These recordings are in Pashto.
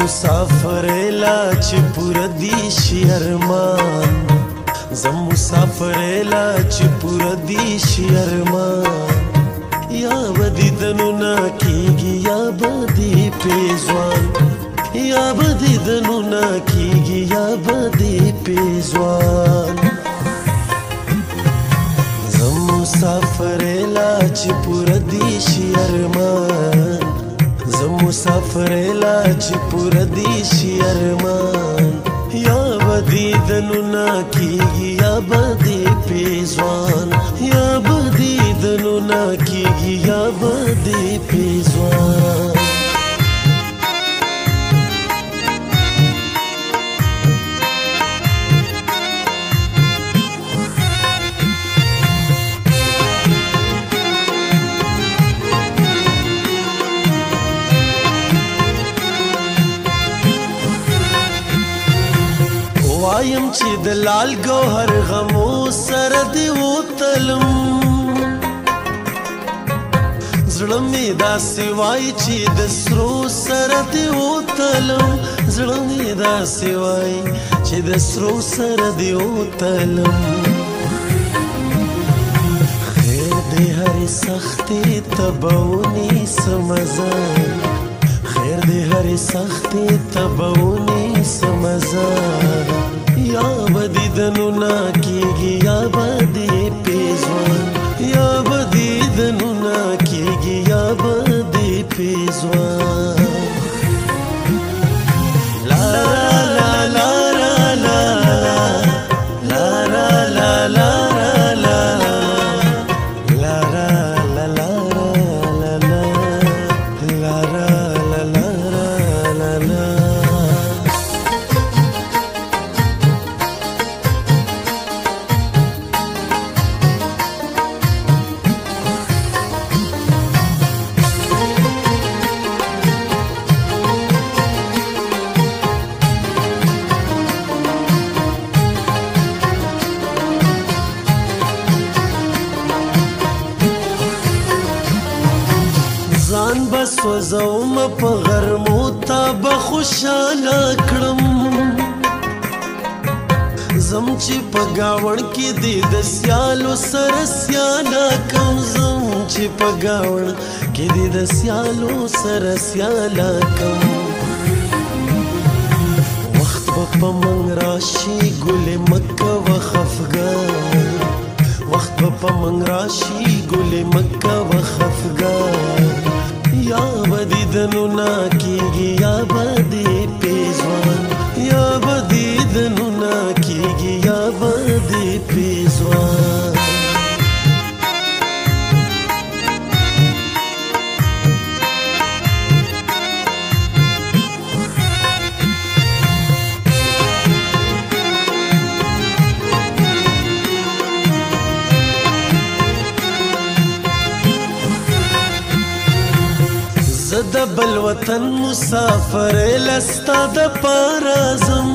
مسافر لا چې پوره دي شي ارمان زم مسافر لا چې پوره دي شي ارمان یا بدی دنونه کیږي یا بدی پیزوان یا بدی دنونه کیږي یا بدی پیزوان زم مسافر لا چې پوره دي شي ارمان زم مسافر لا چې پوره دي شي ارمان یا بدی دنونه کیږي یا بدی پیزوان یا بدی دنونه کیږي یا بدی پیزوان وایم چې د لال ګوهر غمو سره دی وتلم زړه مې داسې وای چې د سرو سره دی وتلم زړه مې داسې وای چې د سرو سره دی وتلم خیر دې هرې سختې تبونی سمزه خیر دې هرې سختې تبونی سمزه یا بدی دنونه کیږي یا بدی پیزوان یا بدی دنونه کیږي یا بدی پیزوان لا لا لا لا لا لا لا لا لا ځان بس وزوم په غرمو تا به خوشاله کړم زم چې په گاوړ کې دې د سیالو سره سیاله کوم زم چې په گاوړ کې دې د سیالو سره سیاله کوم وخت به په منګ راشي ګلې مکه و خفګان وخت به په منګ راشي ګلې مکه و خفګان یا بدی دنونه کیږي یا بدی پیزوان یا بدی دنونه کیږي یا بدی پیزوان د بل وطن مسافر لستا د پارازم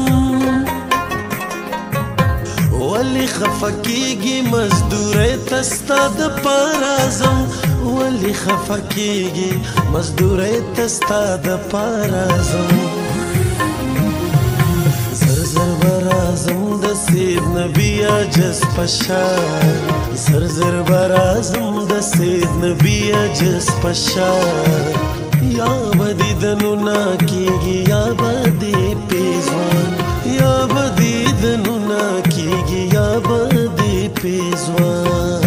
ولی خفکیږي مزدورې تستا د پارازم ولی خفکیږي مزدورې تستا د پارازم زر زر برازم د سید نبی عجز پشار زر زر برازم د سید نبی عجز پشار یا بدی دنونه کیږي یا بدی پیزوان یا بدی دنونه کیږي یا بدی پیزوان